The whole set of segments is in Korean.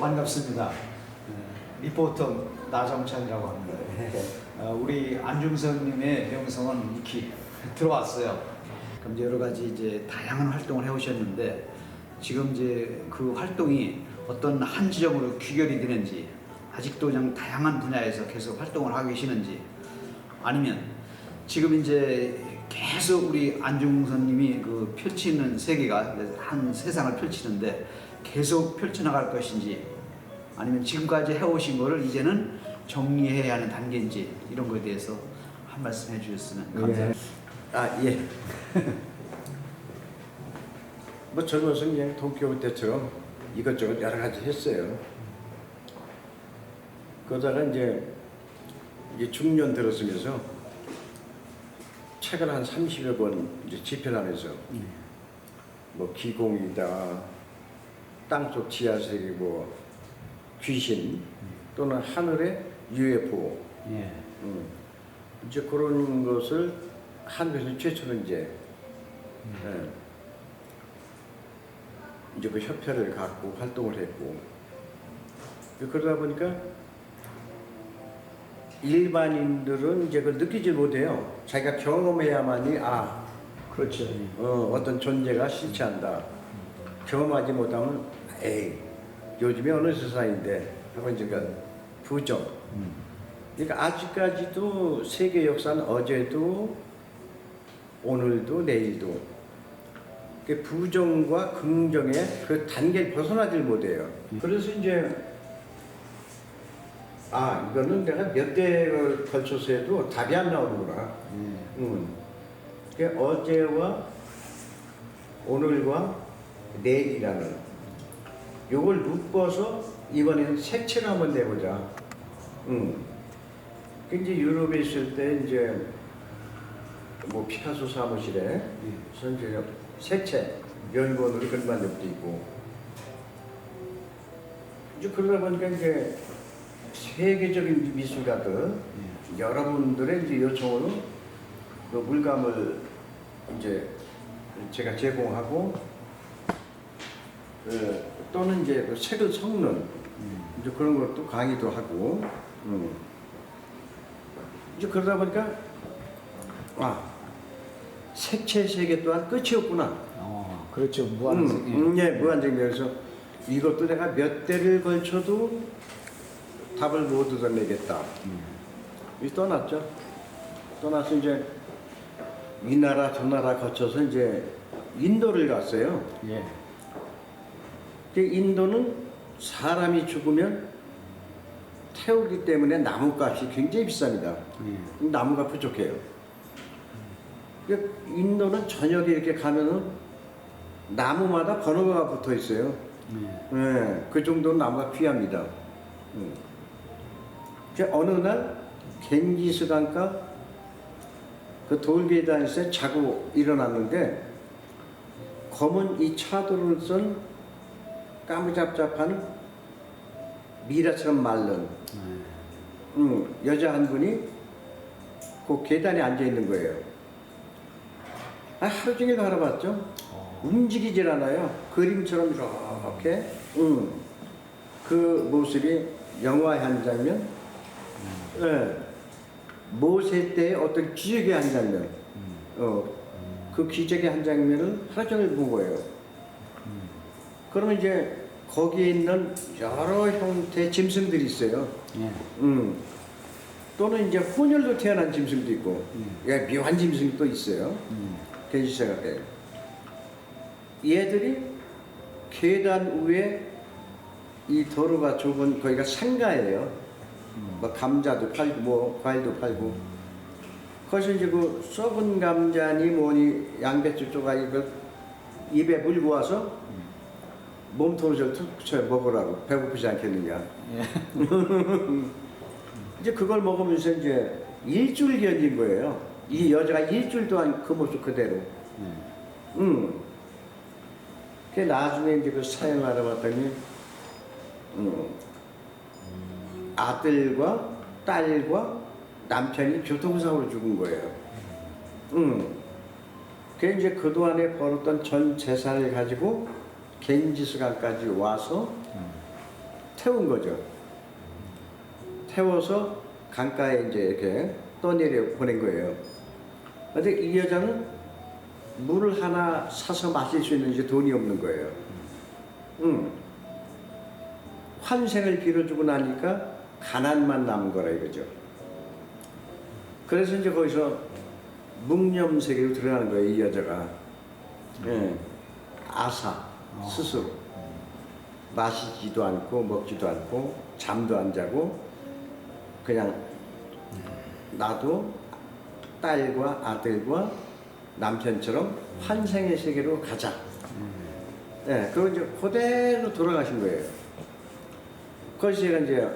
반갑습니다. 리포터 나정찬이라고 합니다. 우리 안중선님의 명성은 익히 들어왔어요. 그럼 여러 가지 이제 다양한 활동을 해오셨는데 지금 이제 그 활동이 어떤 한 지점으로 귀결이 되는지, 아직도 그냥 다양한 분야에서 계속 활동을 하고 계시는지, 아니면 지금 이제 계속 우리 안중선님이 그 펼치는 세계가 한 세상을 펼치는데 계속 펼쳐나갈 것인지, 아니면 지금까지 해오신 거를 이제는 정리해야 하는 단계인지, 이런 거에 대해서 한 말씀 해주셨으면 감사합니다. 예. 뭐 젊어서 그냥 도쿄 때처럼 이것저것 여러 가지 했어요. 그러다가 이제 중년 들었으면서 책을 한 30여 권 이제 집필 하면서 뭐 기공이다, 땅속 지하세계, 뭐 귀신, 또는 하늘의 UFO, 이제 그런 것을 한국에서 최초로 이제 그 협회를 갖고 활동을 했고, 그러다 보니까 일반인들은 이제 그걸 느끼지 못해요. 자기가 경험해야만이 그렇죠. 어떤 존재가 실체한다. 경험하지 못하면 에이, 요즘에 어느 세상인데 하고 이제 부정. 그러니까 아직까지도 세계 역사는 어제도 오늘도 내일도 그 부정과 긍정의 그 단계를 벗어나질 못해요. 그래서 이제 이거는 내가 몇 대를 걸쳐서 해도 답이 안 나오는구나. 그러니까 어제와 오늘과 내일이라는 요걸 묶어서 이번에는 색채를 한번 내보자. 그 이제 유럽에 있을 때 이제 뭐 피카소 사무실에 이제 색채 연구원으로 근무한 적도 있고, 이제 그러다 보니까 이제 세계적인 미술가들 여러분들의 이제 요청으로 그 물감을 이제 제가 제공하고, 또는 이제 그 색을 섞는 이제 그런 것도 강의도 하고, 이제 그러다 보니까 색채 세계 또한 끝이 없구나. 그렇죠. 무한색. 무한정. 그래서 이것도 내가 몇 대를 걸쳐도 답을 못 얻어내겠다. 떠났죠. 떠나서 이제 이 나라 저 나라 거쳐서 이제 인도를 갔어요. 그 인도는 사람이 죽으면 태우기 때문에 나무값이 굉장히 비쌉니다. 나무가 부족해요. 인도는 저녁에 이렇게 가면은 나무마다 번호가 붙어 있어요. 그 정도로 나무가 귀합니다. 어느 날 겐지스 강가 그 돌계단에서 자고 일어났는데 검은 이 차도를 쓴 까무잡잡한 미라처럼 마른 여자 한 분이 그 계단에 앉아 있는 거예요. 하루 종일 바라봤죠. 움직이질 않아요. 그림처럼 이렇게. 그 모습이 영화의 한 장면, 모세 때의 어떤 기적의 한 장면, 그 기적의 한 장면을 하루 종일 본 거예요. 그러면 이제 거기에 있는 여러 형태의 짐승들이 있어요. 또는 이제 혼혈로 태어난 짐승도 있고, 묘한 짐승이 또 있어요. 겐지 생각해요. 얘들이 계단 위에 이 도로가 좁은 거기가 상가예요. 뭐 감자도 팔고 뭐 과일도 팔고. 거기서 이제 그 썩은 감자니 뭐니 양배추 쪼가리 그 입에 물고 와서 몸통을 툭 쳐요. 먹으라고. 배고프지 않겠느냐. 이제 그걸 먹으면서 이제 일주일 견딘 거예요. 이 여자가 일주일 동안 그 모습 그대로. 그 나중에 이제 그 사연을 알아봤더니 아들과 딸과 남편이 교통사고로 죽은 거예요. 그 이제 그동안에 벌었던 전 재산을 가지고 겐지스강까지 와서 태운 거죠. 태워서 강가에 이제 이렇게 떠내려 보낸 거예요. 근데 이 여자는 물을 하나 사서 마실 수 있는지 돈이 없는 거예요. 환생을 빌어주고 나니까 가난만 남은 거라 이거죠. 그래서 이제 거기서 묵념세계로 들어가는 거예요, 이 여자가. 예. 아사, 스스로. 마시지도 않고, 먹지도 않고, 잠도 안 자고, 그냥 나도 딸과 아들과 남편처럼 환생의 세계로 가자. 예, 그리고 이제 그대로 돌아가신 거예요. 거기서 제가 이제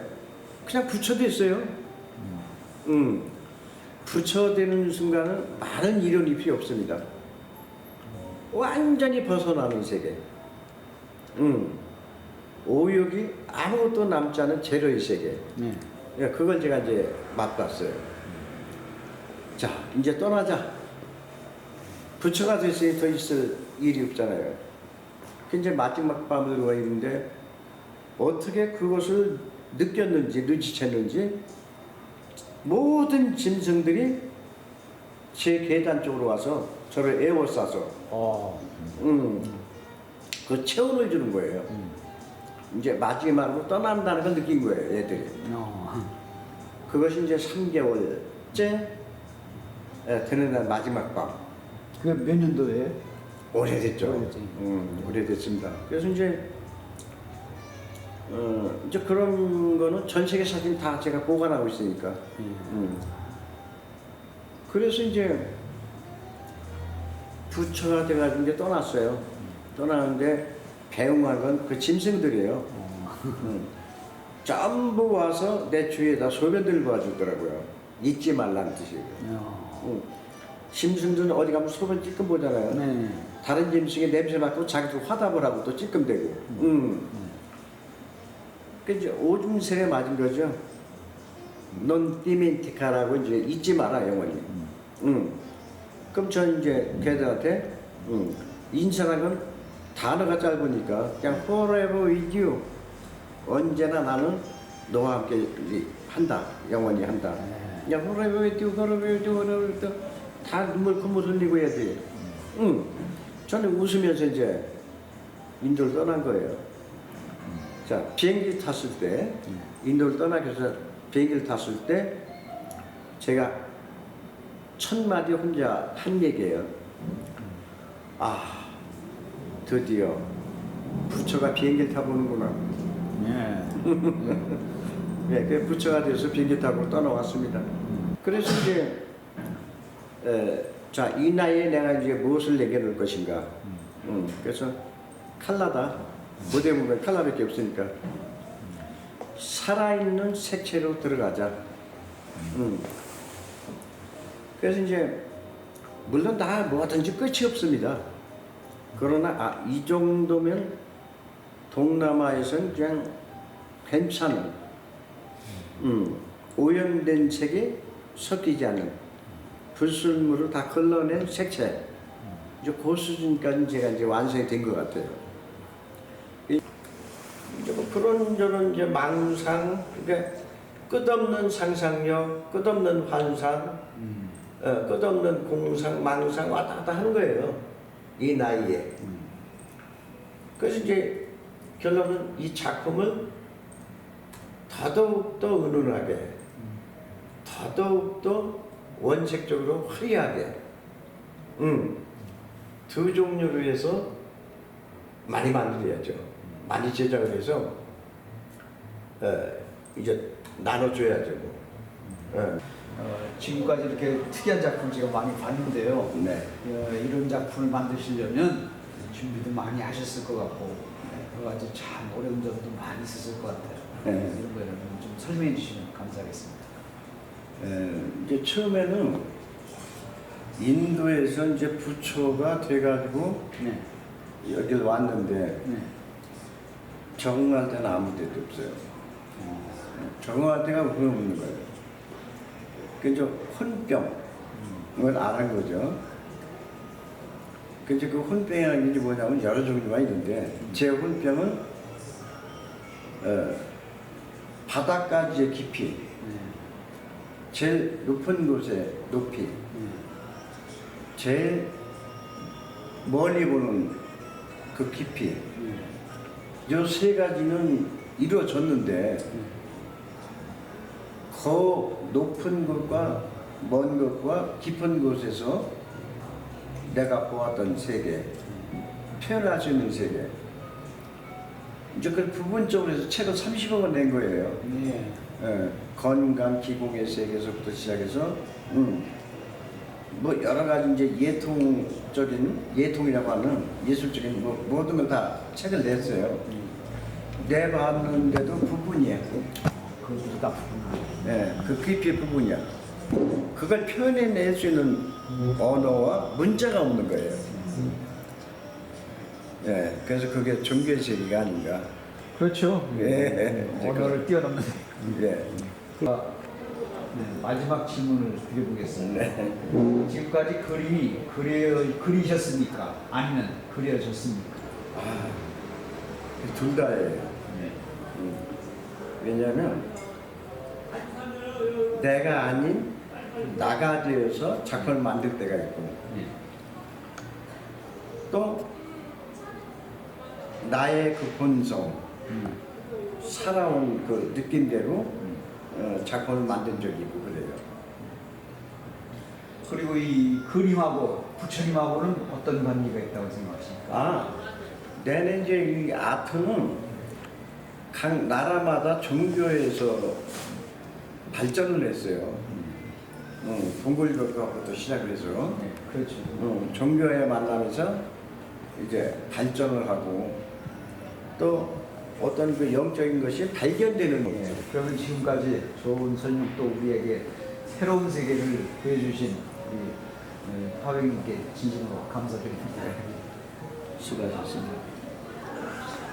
그냥 부처됐어요. 부처되는 순간은 많은 이론이 필요 없습니다. 완전히 벗어나는 세계. 오욕이 아무것도 남지 않은 제로의 세계. 예, 그걸 제가 이제 맛봤어요. 자, 이제 떠나자. 부처가 됐으니 더 있을 일이 없잖아요. 이제 마지막 밤을 누워 있는데 어떻게 그것을 느꼈는지 눈치챘는지 모든 짐승들이 제 계단 쪽으로 와서 저를 에워싸서 그 체온을 주는 거예요. 이제 마지막으로 떠난다는 걸 느낀 거예요, 애들이. 그것이 이제 3개월째 되는 날 마지막 밤. 그게 몇 년도에? 오래됐죠. 오래됐습니다. 그래서 이제 이제 그런 거는 전 세계 사진 다 제가 보관하고 있으니까. 그래서 이제 부처가 돼가지고 이제 떠났어요. 떠나는데 배웅한 건 그 짐승들이에요. 전부 와서 내 주위에다 소변들 봐주더라고요. 잊지 말라는 뜻이에요. 짐승들은 어디 가면 소변 찔끔 보잖아요. 네. 다른 짐승이 냄새 맡고 자기도 화답을 하고 또 찔끔 대고. 그 이제 오줌세에 맞은 거죠. 넌 디멘티카라고 이제 잊지 마라 영원히. 그럼 전 이제 걔들한테 인사라는 건 단어가 짧으니까 그냥 forever with you. 언제나 나는 너와 함께 한다. 영원히 한다. 그냥 forever with you, forever with you, forever with you. 다 눈물 콧물 흘리고 해야 돼. 저는 웃으면서 이제 인도를 떠난 거예요. 자, 비행기 탔을 때, 인도를 떠나기 위해서 비행기를 탔을 때, 제가 1000마디 혼자 한 얘기예요. 아, 드디어 부처가 비행기를 타보는구나. 네, 그 부처가 돼서 비행기 타고 떠나왔습니다. 그래서 이제, 자, 이 나이에 내가 이제 무엇을 내게 놓을 것인가. 그래서 칼라다. 무대 보면 칼라밖에 없으니까 살아있는 색채로 들어가자. 그래서 이제 물론 다 뭐든지 끝이 없습니다. 그러나 이 정도면 동남아에서는 그냥 괜찮은 오염된 색이 섞이지 않는 불순물을 다 걸러낸 색채. 이제 그 수준까지 제가 이제 완성이 된 것 같아요. 이제 뭐 그런저런 이제 망상, 그러니까 끝없는 상상력, 끝없는 환상, 끝없는 공상, 망상 왔다 갔다 하는 거예요. 이 나이에. 그래서 이제 결론은 이 작품을 더더욱더 은은하게, 더더욱더 원색적으로 화려하게, 두 종류로 해서 많이 만들어야죠. 많이 제작을 해서 이제 나눠줘야죠. 지금까지 이렇게 특이한 작품 제가 많이 봤는데요. 네. 이런 작품을 만드시려면 준비도 많이 하셨을 것 같고 여러 가지 참 어려운 점도 많이 있었을 것 같아요. 네. 이런 거를 좀 설명해 주시면 감사하겠습니다. 이제 처음에는 인도에서 이제 부처가 돼가지고 네. 여길 왔는데 네. 적응할 때는 아무 데도 없어요. 적응할 때가 그거 없는 거예요. 그래서 혼병, 그걸 알은 거죠. 그래서 그 혼병이라는 게 뭐냐면 여러 종류가 있는데 제 혼병은 바닥까지의 깊이, 제일 높은 곳의 높이, 제일 멀리 보는 그 깊이, 이 세 가지는 이루어졌는데 그 높은 곳과 먼 곳과 깊은 곳에서 내가 보았던 세계, 표현할 수 있는 세계, 이제 그 부분적으로 해서 책을 30억을 낸 거예요. 네. 예, 건강 기공의 세계에서부터 시작해서 뭐 여러 가지 이제 예통이라고 하는 예술적인 뭐 모든 걸 다 책을 냈어요. 내봤는데도 부분이야. 그것도 다 부분. 예, 그 깊이의 부분이야. 그걸 표현해낼 수 있는 언어와 문자가 없는 거예요. 예, 그래서 그게 종교의 세계가 아닌가. 그렇죠. 예. 언어를 뛰어넘는. 예. 네, 마지막 질문을 드려보겠습니다. 네. 지금까지 그림이 그리셨습니까? 아니면 그려졌습니까? 둘 다예요. 네. 왜냐하면 내가 아닌 나가 되어서 작품을 만들 때가 있고 네. 또 나의 그 본성, 살아온 그 느낌대로 작품을 만든 적이 있고 그래요. 그리고 이 그림하고 부처님하고는 어떤 관계가 있다고 생각하십니까? 내는 이제 이 아트는 각 나라마다 종교에서 발전을 했어요. 봉골교부터 시작을 해서 네, 그렇죠. 종교에 만나면서 이제 발전을 하고 또 어떤 그 영적인 것이 발견되는 거예요. 네, 그러면 지금까지 좋은 설명 또 우리에게 새로운 세계를 보여주신 우리 화백님께 진심으로 감사드립니다. 수고하셨습니다.